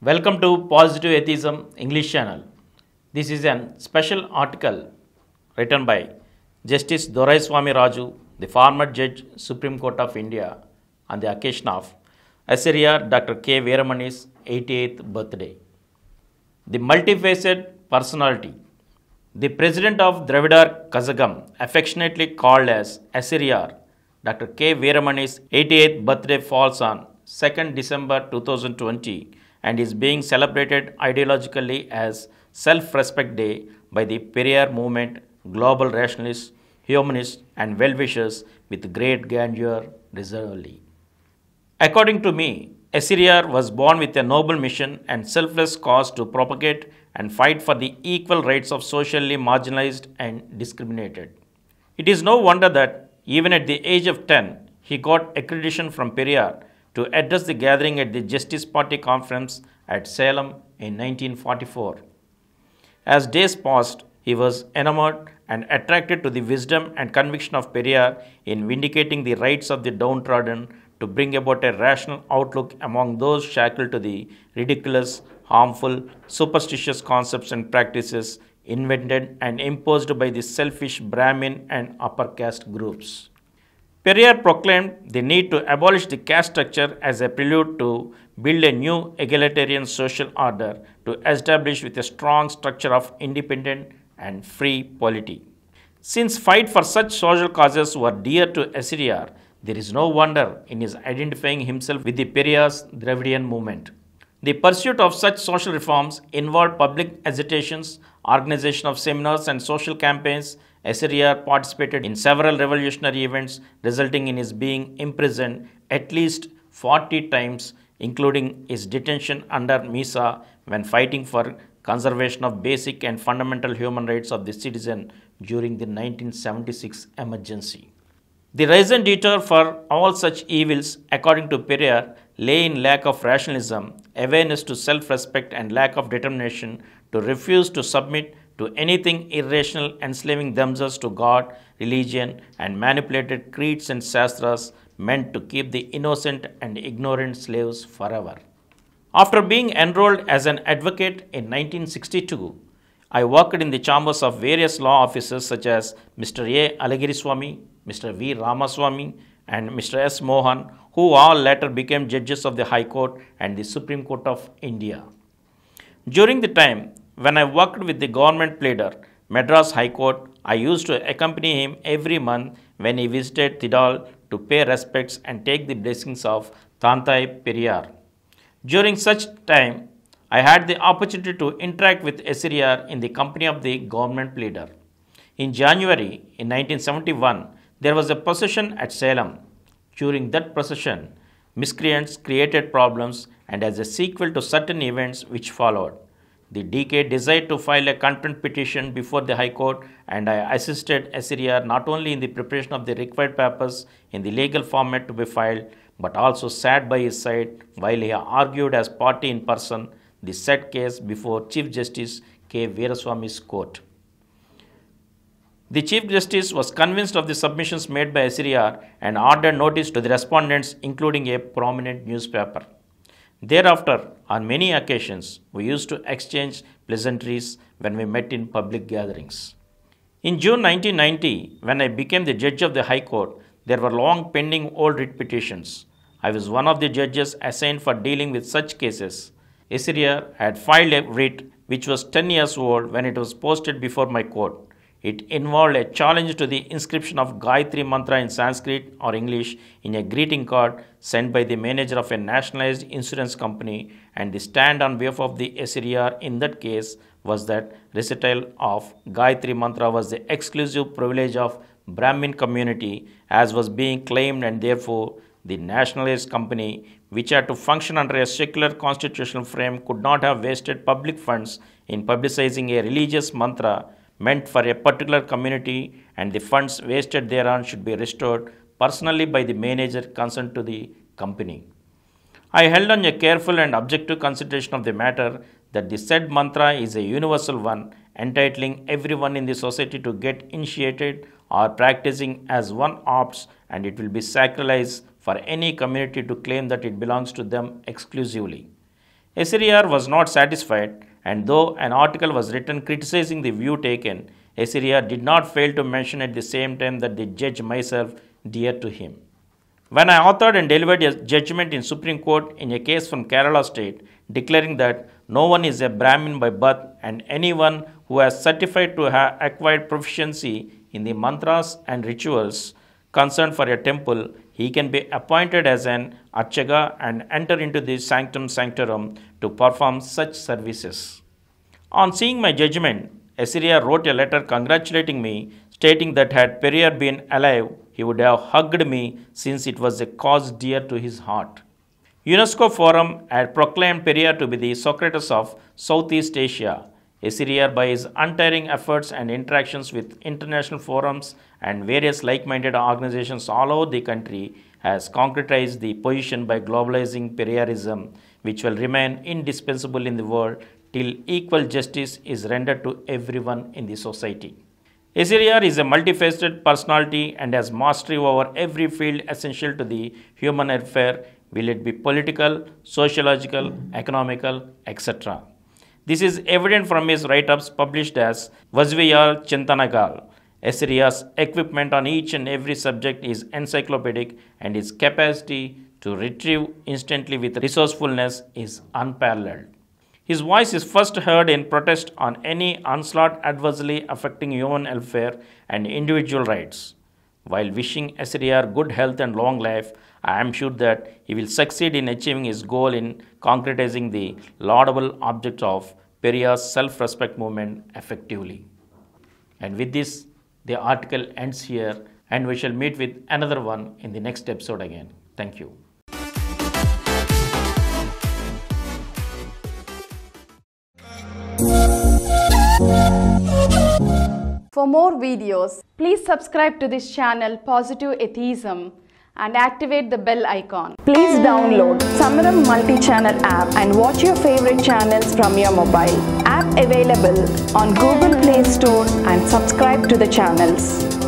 Welcome to Positive Atheism English channel. This is a special article written by Justice Doraiswamy Raju, the former Judge Supreme Court of India, on the occasion of Assyria Dr. K. Veeramani's 88th birthday. The multifaceted personality. The president of Dravidar Kazhagam, affectionately called as Assyria, Dr. K. Veeramani's 88th birthday falls on 2nd December 2020 and is being celebrated ideologically as Self-Respect Day by the Periyar movement, global rationalists, humanists, and well-wishers with great grandeur reservedly. According to me, Assyria was born with a noble mission and selfless cause to propagate and fight for the equal rights of socially marginalized and discriminated. It is no wonder that even at the age of 10, he got accreditation from Periyar to address the gathering at the Justice Party conference at Salem in 1944. As days passed, he was enamored and attracted to the wisdom and conviction of Periyar in vindicating the rights of the downtrodden to bring about a rational outlook among those shackled to the ridiculous, harmful, superstitious concepts and practices invented and imposed by the selfish Brahmin and upper caste groups. Periyar proclaimed the need to abolish the caste structure as a prelude to build a new egalitarian social order to establish with a strong structure of independent and free polity. Since fight for such social causes were dear to Assyria, there is no wonder in his identifying himself with the Periyar's Dravidian movement. The pursuit of such social reforms involved public agitations, organization of seminars and social campaigns. Assyria participated in several revolutionary events, resulting in his being imprisoned at least 40 times, including his detention under Misa when fighting for conservation of basic and fundamental human rights of the citizen during the 1976 emergency. The reason detour for all such evils, according to Periyar, lay in lack of rationalism, awareness to self-respect and lack of determination to refuse to submit to anything irrational, enslaving themselves to God, religion, and manipulated creeds and shastras meant to keep the innocent and ignorant slaves forever. After being enrolled as an advocate in 1962, I worked in the chambers of various law offices such as Mr. A. Alagiriswamy, Mr. V. Ramaswamy, and Mr. S. Mohan, who all later became judges of the High Court and the Supreme Court of India. During the time when I worked with the government pleader, Madras High Court, I used to accompany him every month when he visited Tidal to pay respects and take the blessings of Tantai Periyar. During such time, I had the opportunity to interact with Assyria in the company of the government pleader. In January in 1971, there was a procession at Salem. During that procession, miscreants created problems, and as a sequel to certain events which followed, the DK desired to file a contempt petition before the High Court, and I assisted Assyria not only in the preparation of the required papers in the legal format to be filed, but also sat by his side while he argued as party in person the said case before Chief Justice K. Veeraswamy's court. The Chief Justice was convinced of the submissions made by Assyria and ordered notice to the respondents, including a prominent newspaper. Thereafter, on many occasions, we used to exchange pleasantries when we met in public gatherings. In June 1990, when I became the judge of the High Court, there were long pending old writ petitions. I was one of the judges assigned for dealing with such cases. Assyria had filed a writ which was 10 years old when it was posted before my court. It involved a challenge to the inscription of Gayatri Mantra in Sanskrit or English in a greeting card sent by the manager of a nationalized insurance company, and the stand on behalf of the Assyria in that case was that recital of Gayatri Mantra was the exclusive privilege of Brahmin community as was being claimed, and therefore the nationalized company, which had to function under a secular constitutional frame, could not have wasted public funds in publicizing a religious mantra meant for a particular community, and the funds wasted thereon should be restored personally by the manager concerned to the company. I held on a careful and objective consideration of the matter that the said mantra is a universal one, entitling everyone in the society to get initiated or practicing as one opts, and it will be sacralized for any community to claim that it belongs to them exclusively. SRER was not satisfied, and though an article was written criticizing the view taken, SRER did not fail to mention at the same time that the judge myself dear to him. When I authored and delivered a judgment in Supreme Court in a case from Kerala State, declaring that no one is a Brahmin by birth and anyone who has certified to have acquired proficiency in the mantras and rituals concerned for a temple, he can be appointed as an archaka and enter into the sanctum sanctorum to perform such services. On seeing my judgment, SRER wrote a letter congratulating me, stating that had Periyar been alive, he would have hugged me since it was a cause dear to his heart. UNESCO Forum had proclaimed Periyar to be the Socrates of Southeast Asia. SRER, by his untiring efforts and interactions with international forums and various like-minded organizations all over the country, has concretized the position by globalizing Periyarism, which will remain indispensable in the world till equal justice is rendered to everyone in the society. SRER is a multifaceted personality and has mastery over every field essential to the human affair, will it be political, sociological, economical, etc. This is evident from his write-ups published as Vazviyal Chintanagal. SRER's equipment on each and every subject is encyclopedic, and his capacity to retrieve instantly with resourcefulness is unparalleled. His voice is first heard in protest on any onslaught adversely affecting human welfare and individual rights. While wishing SRER good health and long life, I am sure that he will succeed in achieving his goal in concretizing the laudable object of Periyar's self-respect movement effectively. And with this, the article ends here, and we shall meet with another one in the next episode again. Thank you. For more videos, please subscribe to this channel Positive Atheism and activate the bell icon. Please download Samaram Multi-Channel app and watch your favorite channels from your mobile. App available on Google Play Store and subscribe to the channels.